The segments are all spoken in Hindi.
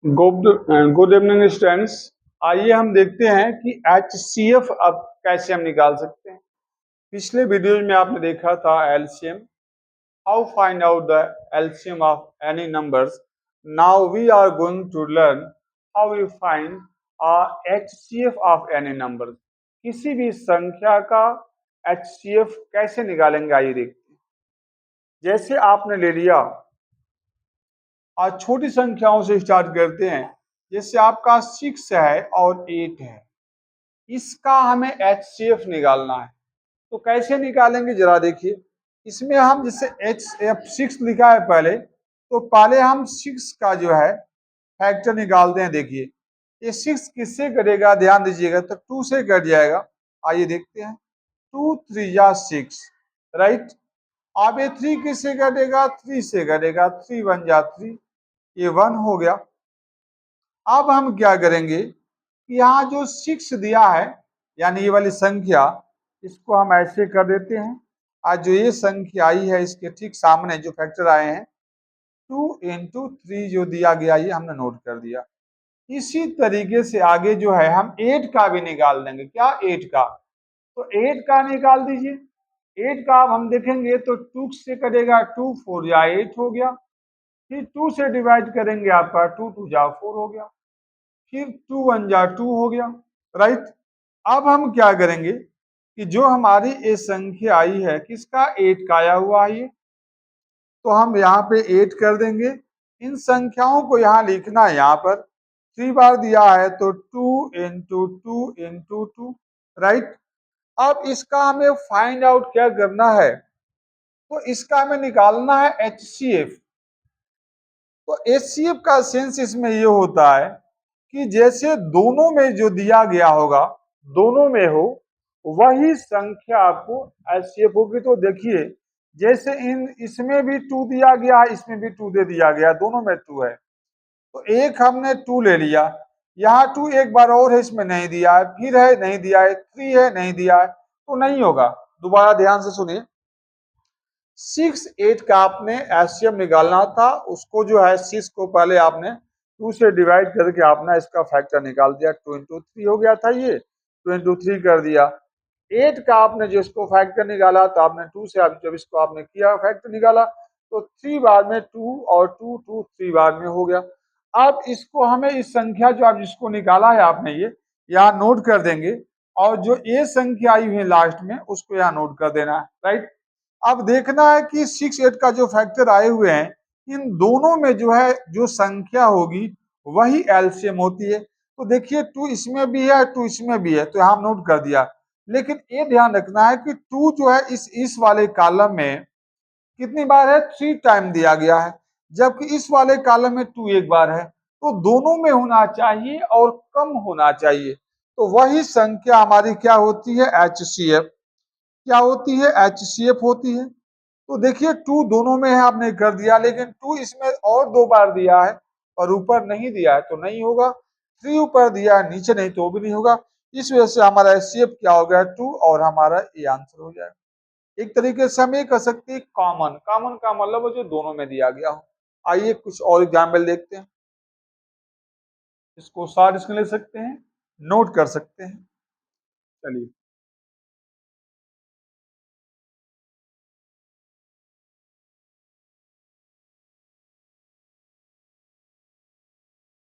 Good evening students. आइए हम देखते हैं कि HCF अब कैसे हम निकाल सकते हैं। पिछले वीडियो में आपने देखा था LCM, how find out the LCM of any numbers. Now we are going to learn how you find HCF of any number. किसी भी संख्या का HCF कैसे निकालेंगे, आइए देखते हैं। जैसे आपने ले लिया, आज छोटी संख्याओं से स्टार्ट करते हैं। जैसे आपका 6 है और 8 है, इसका हमें HCF निकालना है। तो कैसे निकालेंगे जरा देखिए। इसमें हम जैसे HF6 लिखा है पहले, तो पहले हम 6 का जो है फैक्टर निकालते हैं। देखिए ये 6 किससे कटेगा, ध्यान दीजिएगा, तो 2 से कट जाएगा। आइए देखते हैं, 2 3 या 6, राइट। अब ये 3 किससे कटेगा, 3 से कटेगा, 3 1 जा 3, ये 1 हो गया। अब हम क्या करेंगे, यहाँ जो 6 दिया है यानी ये वाली संख्या, इसको हम ऐसे कर देते हैं। आज जो ये संख्या आई है इसके ठीक सामने जो फैक्टर आए हैं 2 × 3 जो दिया गया, ये हमने नोट कर दिया। इसी तरीके से आगे जो है हम 8 का भी निकाल देंगे। क्या 8 का, तो 8 का निकाल दीजिए। 8 का अब हम देखेंगे तो 2 से कटेगा, 2 4 या 8 हो गया। फिर 2 से डिवाइड करेंगे, आपका 2 2 जा 4 हो गया। फिर 2 1 जा 2 हो गया, राइट। अब हम क्या करेंगे कि जो हमारी ये संख्या आई है किसका, 8 का आया हुआ है ये, तो हम यहाँ पे 8 कर देंगे। इन संख्याओं को यहाँ लिखना है, यहाँ पर 3 बार दिया है तो 2 × 2 × 2, राइट। अब इसका हमें फाइंड आउट क्या करना है, तो इसका हमें निकालना है HCF। तो HCF का सेंस इसमें ये होता है कि जैसे दोनों में जो दिया गया होगा, दोनों में हो वही संख्या आपको HCF होगी। तो देखिए जैसे इसमें भी 2 दिया गया है, इसमें भी 2 दे दिया गया, दोनों में 2 है, तो एक हमने 2 ले लिया। यहाँ 2 एक बार और है, इसमें नहीं दिया है, फिर है नहीं दिया है, 3 है नहीं दिया है, तो नहीं होगा। दोबारा ध्यान से सुनिए, 6 8 का आपने HCF निकालना था, उसको जो है 6 को पहले आपने 2 से डिवाइड करके आपने इसका फैक्टर निकाल दिया। 2 × 3 हो गया था, ये 2 × 3 कर दिया। 8 का आपने जो इसको फैक्टर निकाला तो आपने 2 से जब इसको आपने किया फैक्टर निकाला तो 3 बार में 2 और 2 2 3 बार में हो गया। अब इसको हमें इस संख्या जो आप जिसको निकाला है आपने ये यहाँ नोट कर देंगे, और जो ये संख्या आई हुई है लास्ट में उसको यहाँ नोट कर देना है, राइट। अब देखना है कि 6 8 का जो फैक्टर आए हुए हैं, इन दोनों में जो है जो संख्या होगी वही एलसीएम होती है। तो देखिए 2 इसमें भी है, 2 इसमें भी है, तो यहाँ नोट कर दिया। लेकिन ये ध्यान रखना है कि 2 जो है इस वाले कॉलम में कितनी बार है, 3 टाइम दिया गया है, जबकि इस वाले कॉलम में 2 एक बार है। तो दोनों में होना चाहिए और कम होना चाहिए, तो वही संख्या हमारी क्या होती है, HCF। क्या होती है, HCF होती है। तो देखिए 2 दोनों में है, आपने कर दिया, लेकिन 2 इसमें और 2 बार दिया है और ऊपर नहीं दिया है तो नहीं होगा। 3 ऊपर दिया है नीचे नहीं तो भी नहीं होगा। इस वजह से हमारा HCF क्या हो गया, 2, और हमारा ये आंसर हो जाएगा। एक तरीके से हम ये कह सकते हैं कॉमन, कॉमन का मतलब जो दोनों में दिया गया हो। आइए कुछ और एग्जाम्पल देखते हैं। इसको शॉर्ट इसमें ले सकते हैं, नोट कर सकते हैं। चलिए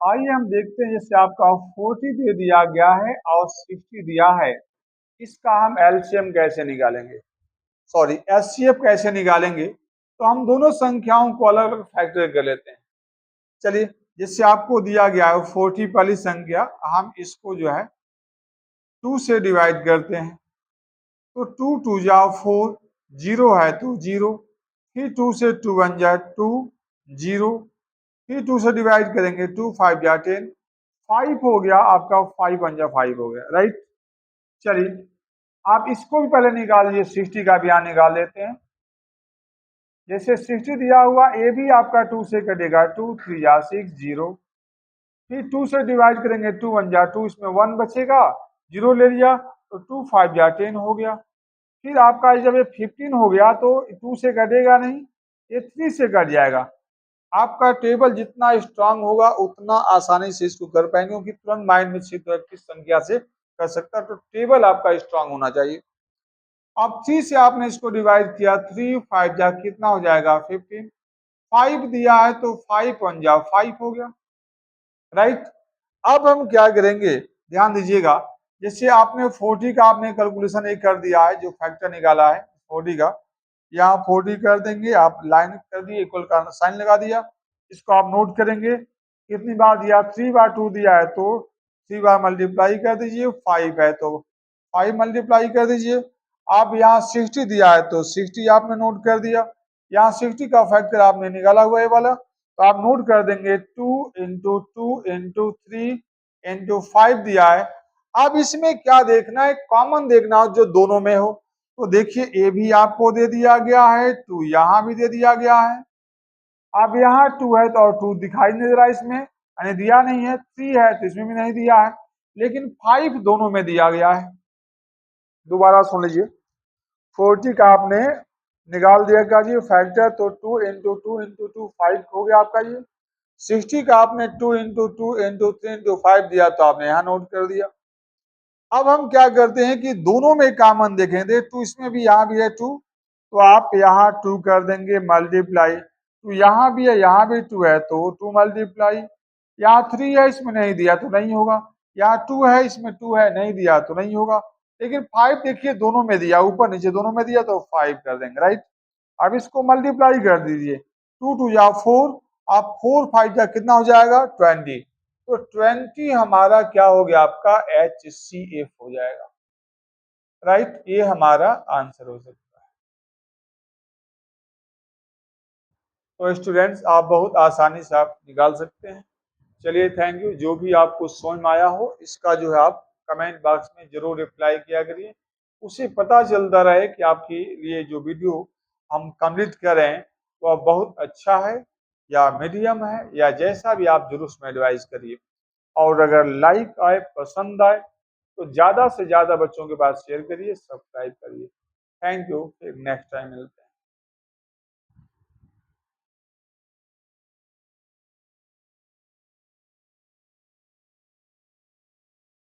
आइए हम देखते हैं। जैसे आपका 40 दे दिया गया है और 60 दिया है, इसका हम एलसीएम कैसे निकालेंगे, सॉरी एचसीएफ कैसे निकालेंगे। तो हम दोनों संख्याओं को अलग अलग फैक्टर कर लेते हैं। चलिए जिससे आपको दिया गया है 40 वाली संख्या, हम इसको जो है 2 से डिवाइड करते हैं। तो 2 2 जा 4, 0 है तो 0, फिर 2 से 2 1 जा 2 0, फिर 2 से डिवाइड करेंगे 2 5 जा 10, 5 हो गया आपका, 5 1 जा 5 हो गया, राइट। चलिए आप इसको भी पहले निकालिए, 60 का भी यहाँ निकाल लेते हैं। जैसे 60 दिया हुआ, ए भी आपका 2 से कटेगा, 2 3 या 6 0, फिर 2 से डिवाइड करेंगे, 2 1 जा 2, इसमें 1 बचेगा, 0 ले लिया तो 2 5 जा 10 हो गया। फिर आपका जब ये 15 हो गया तो 2 से कटेगा नहीं, ये 3 से कट जाएगा, आपका टेबल जितना स्ट्रांग होगा उतना आसानी से इसको कर पाएंगे, क्योंकि तुरंत माइंड में 6 संख्या से कर सकता है। तो टेबल आपका स्ट्रांग होना चाहिए। अब 3 से आपने इसको डिवाइड किया, 3 5 जा कितना हो जाएगा 15। 5 दिया है तो 5 1 जा 5 हो गया, राइट। अब हम क्या करेंगे, ध्यान दीजिएगा। जैसे आपने 40 का आपने कैलकुलेशन एक कर दिया है, जो फैक्टर निकाला है 40 का, यहाँ 40 कर देंगे, आप लाइन कर दिए, इक्वल का साइन लगा दिया। इसको आप नोट करेंगे कितनी बार दिया, 3/2 दिया है तो 3 बार मल्टीप्लाई कर दीजिए, 5 है तो 5 मल्टीप्लाई कर दीजिए। आप यहाँ 60 दिया है तो 60 आपने नोट कर दिया। यहाँ 60 का फैक्टर आपने निकाला हुआ है वाला, तो आप नोट कर देंगे 2 इंटू 2 इंटू 3 इंटू 5 दिया है। अब इसमें क्या देखना है, कॉमन देखना हो जो दोनों में हो। तो देखिए ए भी आपको दे दिया गया है, 2 यहाँ भी दे दिया गया है। अब यहाँ 2 है तो और 2 दिखाई नहीं दे रहा है इसमें, यानी दिया नहीं है। 3 है तो इसमें भी नहीं दिया है, लेकिन 5 दोनों में दिया गया है। दोबारा सुन लीजिए, 40 का आपने निकाल दिया का जी फैक्टर, तो 2 इंटू 2 इंटू 2 5 हो गया आपका ये। 60 का आपने 2 इंटू 2 इंटू 3 इंटू 5 दिया, तो आपने यहाँ नोट कर दिया। अब हम क्या करते हैं कि दोनों में कॉमन देखें, दे 2 इसमें भी, यहाँ भी है 2, तो आप यहाँ 2 कर देंगे मल्टीप्लाई, तो यहाँ भी है यहाँ भी 2 है तो 2 मल्टीप्लाई। यहाँ 3 है इसमें नहीं दिया तो नहीं होगा, यहाँ 2 है इसमें 2 है नहीं दिया तो नहीं होगा, लेकिन 5 देखिए दोनों में दिया, ऊपर नीचे दोनों में दिया तो 5 कर देंगे, राइट। अब इसको मल्टीप्लाई कर दीजिए, 2 2 या 4, आप 4 5 जा कितना हो जाएगा 20, तो 20 हमारा क्या हो गया आपका HCF हो जाएगा, राइट। ये हमारा आंसर हो सकता है। तो स्टूडेंट्स आप बहुत आसानी से आप निकाल सकते हैं। चलिए थैंक यू। जो भी आपको समझ में आया हो इसका जो है आप कमेंट बॉक्स में जरूर रिप्लाई किया करिए, उससे पता चलता रहे कि आपके लिए जो वीडियो हम कंप्लीट कर रहे हैं वह बहुत अच्छा है या मीडियम है, या जैसा भी आप जरूर उसमें एडवाइस करिए। और अगर लाइक आए, पसंद आए, तो ज़्यादा से ज़्यादा बच्चों के पास शेयर करिए, सब्सक्राइब करिए। थैंक यू, फिर नेक्स्ट टाइम मिलते हैं।